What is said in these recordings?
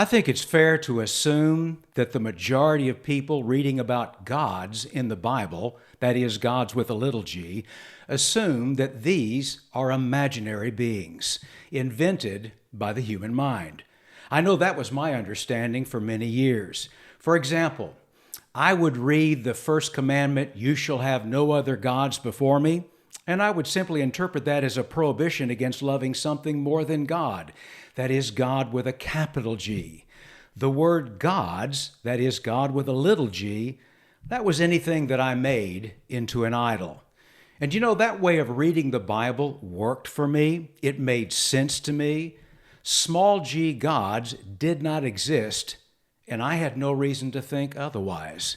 I think it's fair to assume that the majority of people reading about gods in the Bible, that is, gods with a little g, assume that these are imaginary beings, invented by the human mind. I know that was my understanding for many years. For example, I would read the first commandment, "You shall have no other gods before me," and I would simply interpret that as a prohibition against loving something more than God, that is, God with a capital G. The word gods, that is, God with a little g, that was anything that I made into an idol. And you know, that way of reading the Bible worked for me. It made sense to me. Small g gods did not exist, and I had no reason to think otherwise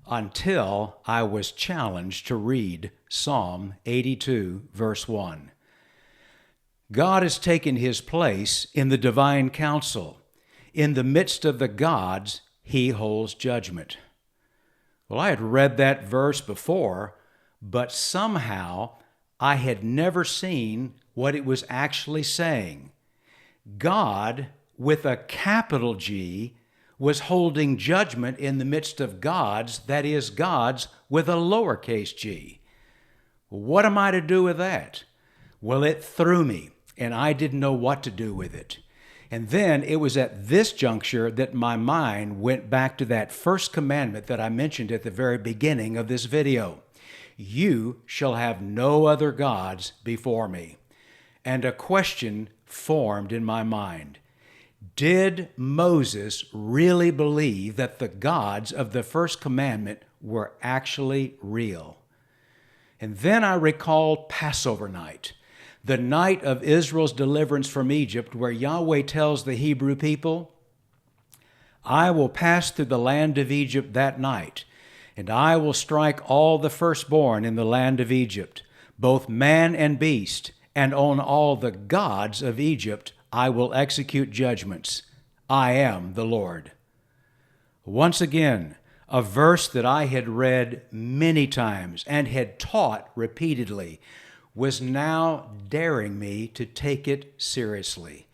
until I was challenged to read Psalm 82, verse 1. God has taken his place in the divine council. In the midst of the gods, he holds judgment. Well, I had read that verse before, but somehow I had never seen what it was actually saying. God, with a capital G, was holding judgment in the midst of gods, that is, gods with a lowercase g. What am I to do with that? Well, it threw me, and I didn't know what to do with it. And then it was at this juncture that my mind went back to that first commandment that I mentioned at the very beginning of this video. You shall have no other gods before me. And a question formed in my mind. Did Moses really believe that the gods of the first commandment were actually real? And then I recalled Passover night, the night of Israel's deliverance from Egypt, where Yahweh tells the Hebrew people, "I will pass through the land of Egypt that night, and I will strike all the firstborn in the land of Egypt, both man and beast, and on all the gods of Egypt I will execute judgments. I am the Lord." Once again, a verse that I had read many times and had taught repeatedly was now daring me to take it seriously.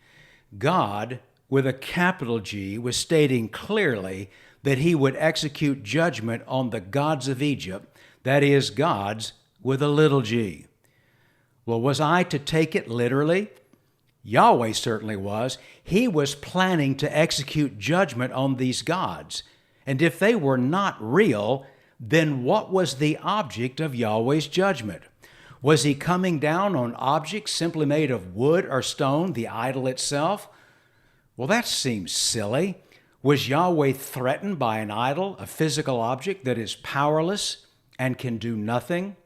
God, with a capital G, was stating clearly that he would execute judgment on the gods of Egypt, that is, gods with a little g. Well, was I to take it literally? Yahweh certainly was. He was planning to execute judgment on these gods. And if they were not real, then what was the object of Yahweh's judgment? Was he coming down on objects simply made of wood or stone, the idol itself? Well, that seems silly. Was Yahweh threatened by an idol, a physical object that is powerless and can do nothing?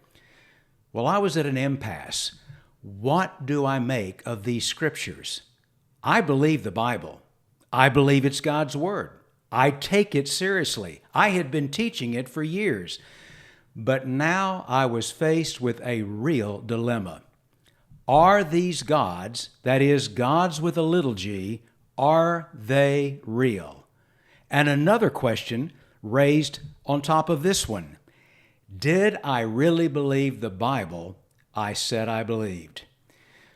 Well, I was at an impasse. What do I make of these scriptures? I believe the Bible. I believe it's God's Word. I take it seriously. I had been teaching it for years. But now I was faced with a real dilemma. Are these gods, that is, gods with a little g, are they real? And another question raised on top of this one. Did I really believe the Bible I said I believed?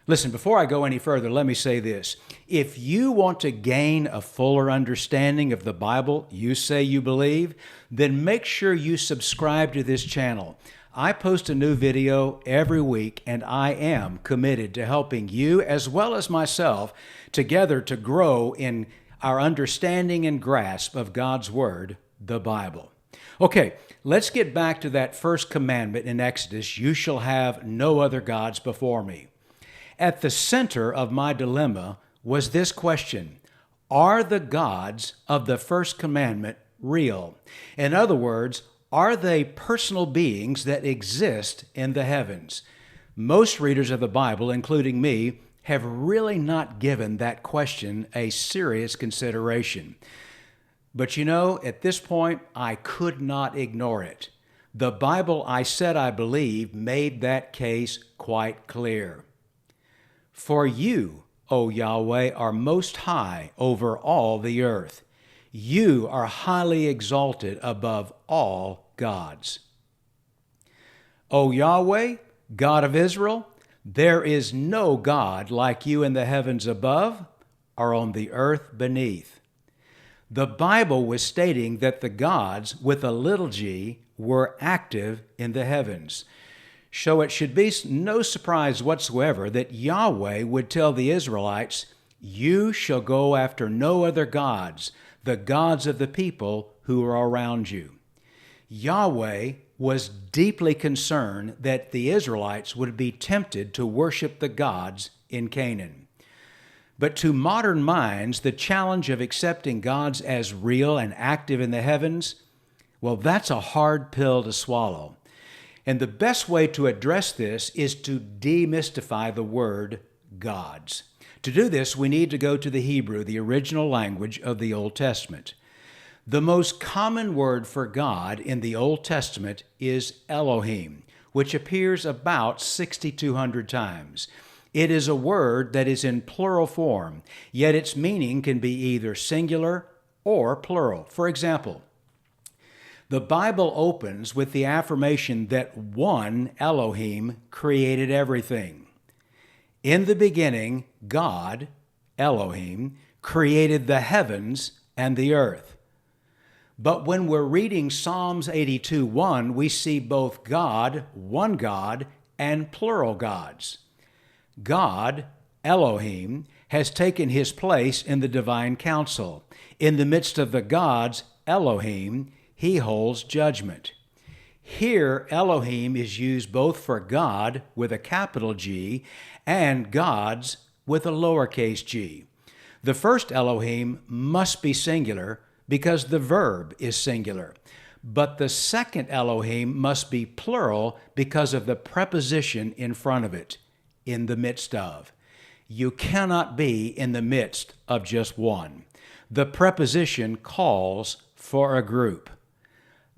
Listen, before I go any further, let me say this. If you want to gain a fuller understanding of the Bible you say you believe, then make sure you subscribe to this channel. I post a new video every week, and I am committed to helping you as well as myself together to grow in our understanding and grasp of God's Word, the Bible. Okay, let's get back to that first commandment in Exodus, "You shall have no other gods before me." At the center of my dilemma was this question: are the gods of the first commandment real? In other words, are they personal beings that exist in the heavens? Most readers of the Bible, including me, have really not given that question a serious consideration. But you know, at this point, I could not ignore it. The Bible I said I believed made that case quite clear. For you, O Yahweh, are most high over all the earth. You are highly exalted above all gods. O Yahweh, God of Israel, there is no God like you in the heavens above or on the earth beneath. The Bible was stating that the gods with a little g were active in the heavens. So it should be no surprise whatsoever that Yahweh would tell the Israelites, "You shall go after no other gods, the gods of the people who are around you." Yahweh was deeply concerned that the Israelites would be tempted to worship the gods in Canaan. But to modern minds, the challenge of accepting gods as real and active in the heavens, well, that's a hard pill to swallow. And the best way to address this is to demystify the word gods. To do this, we need to go to the Hebrew, the original language of the Old Testament. The most common word for God in the Old Testament is Elohim, which appears about 6,200 times. It is a word that is in plural form, yet its meaning can be either singular or plural. For example, the Bible opens with the affirmation that one Elohim created everything. In the beginning, God, Elohim, created the heavens and the earth. But when we're reading Psalms 82:1, we see both God, one God, and plural gods. God, Elohim, has taken his place in the divine council. In the midst of the gods, Elohim, he holds judgment. Here, Elohim is used both for God with a capital G and gods with a lowercase g. The first Elohim must be singular because the verb is singular. But the second Elohim must be plural because of the preposition in front of it, in the midst of. You cannot be in the midst of just one. The preposition calls for a group.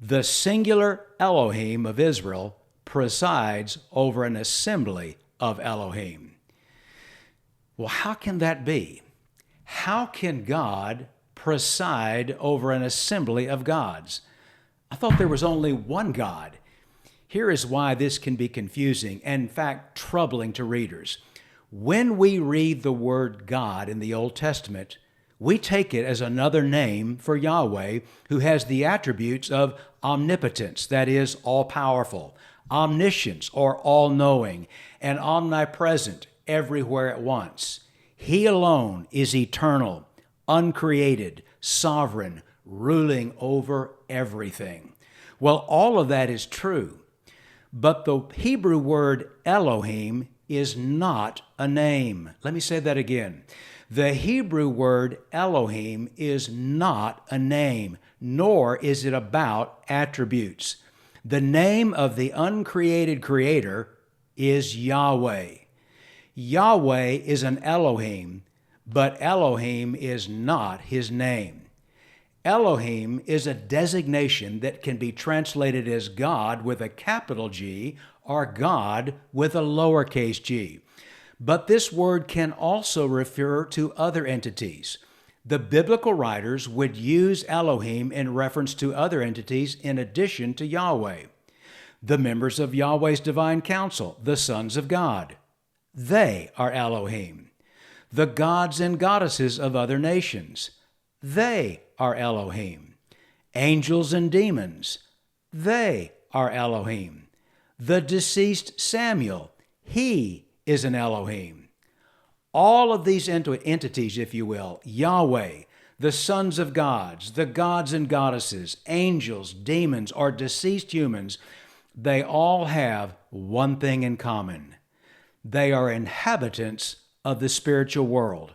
The singular Elohim of Israel presides over an assembly of Elohim. Well, how can that be? How can God preside over an assembly of gods? I thought there was only one God. Here is why this can be confusing and, in fact, troubling to readers. When we read the word God in the Old Testament, we take it as another name for Yahweh, who has the attributes of omnipotence, that is, all-powerful, omniscience, or all-knowing, and omnipresent, everywhere at once. He alone is eternal, uncreated, sovereign, ruling over everything. Well, all of that is true. But the Hebrew word Elohim is not a name. Let me say that again. The Hebrew word Elohim is not a name, nor is it about attributes. The name of the uncreated Creator is Yahweh. Yahweh is an Elohim, but Elohim is not his name. Elohim is a designation that can be translated as God with a capital G or God with a lowercase g. But this word can also refer to other entities. The biblical writers would use Elohim in reference to other entities in addition to Yahweh. The members of Yahweh's divine council, the sons of God, they are Elohim. The gods and goddesses of other nations, they are Elohim. Angels and demons, they are Elohim. The deceased Samuel, he is an Elohim. All of these entities, if you will, Yahweh, the sons of gods, the gods and goddesses, angels, demons, or deceased humans, they all have one thing in common. They are inhabitants of the spiritual world.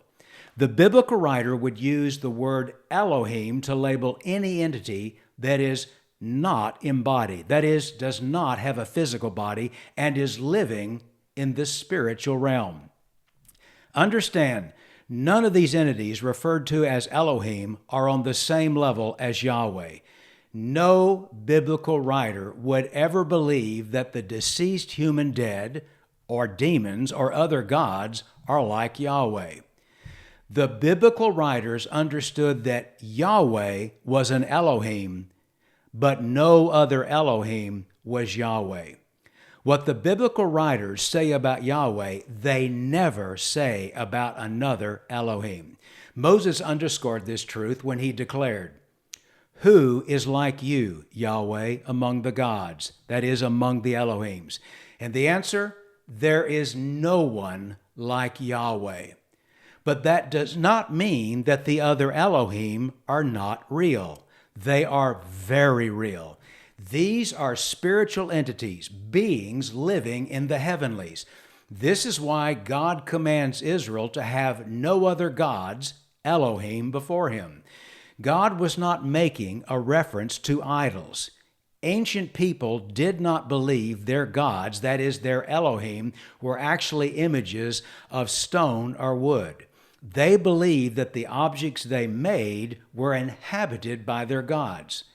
The biblical writer would use the word Elohim to label any entity that is not embodied, that is, does not have a physical body and is living in the spiritual realm. Understand, none of these entities referred to as Elohim are on the same level as Yahweh. No biblical writer would ever believe that the deceased human dead or demons or other gods are like Yahweh. The biblical writers understood that Yahweh was an Elohim, but no other Elohim was Yahweh. What the biblical writers say about Yahweh, they never say about another Elohim. Moses underscored this truth when he declared, "Who is like you, Yahweh, among the gods?" That is, among the Elohims. And the answer, there is no one like Yahweh. But that does not mean that the other Elohim are not real. They are very real. These are spiritual entities, beings living in the heavenlies. This is why God commands Israel to have no other gods, Elohim, before him. God was not making a reference to idols. Ancient people did not believe their gods, that is, their Elohim, were actually images of stone or wood. They believed that the objects they made were inhabited by their gods.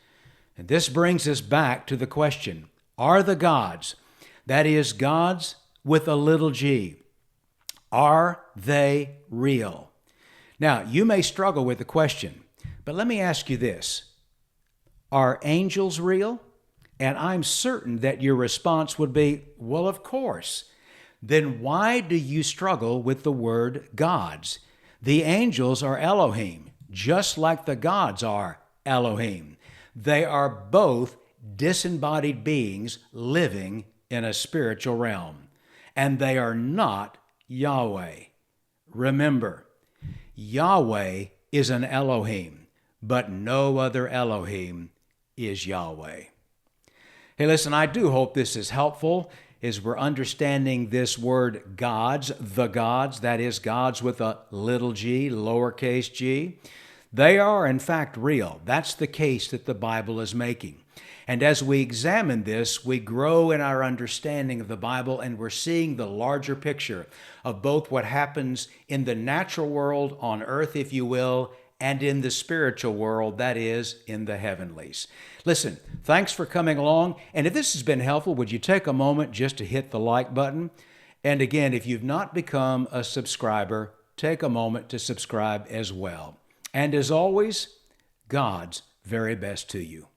And this brings us back to the question, are the gods, that is, gods with a little g, are they real? Now, you may struggle with the question, but let me ask you this. Are angels real? And I'm certain that your response would be, well, of course. Then why do you struggle with the word gods? The angels are Elohim, just like the gods are Elohim. They are both disembodied beings living in a spiritual realm, and they are not Yahweh. Remember, Yahweh is an Elohim, but no other Elohim is Yahweh. Hey, listen, I do hope this is helpful as we're understanding this word gods, the gods, that is, gods with a little g, lowercase g. They are, in fact, real. That's the case that the Bible is making. And as we examine this, we grow in our understanding of the Bible, and we're seeing the larger picture of both what happens in the natural world, on earth, if you will, and in the spiritual world, that is, in the heavenlies. Listen, thanks for coming along. And if this has been helpful, would you take a moment just to hit the like button? And again, if you've not become a subscriber, take a moment to subscribe as well. And as always, God's very best to you.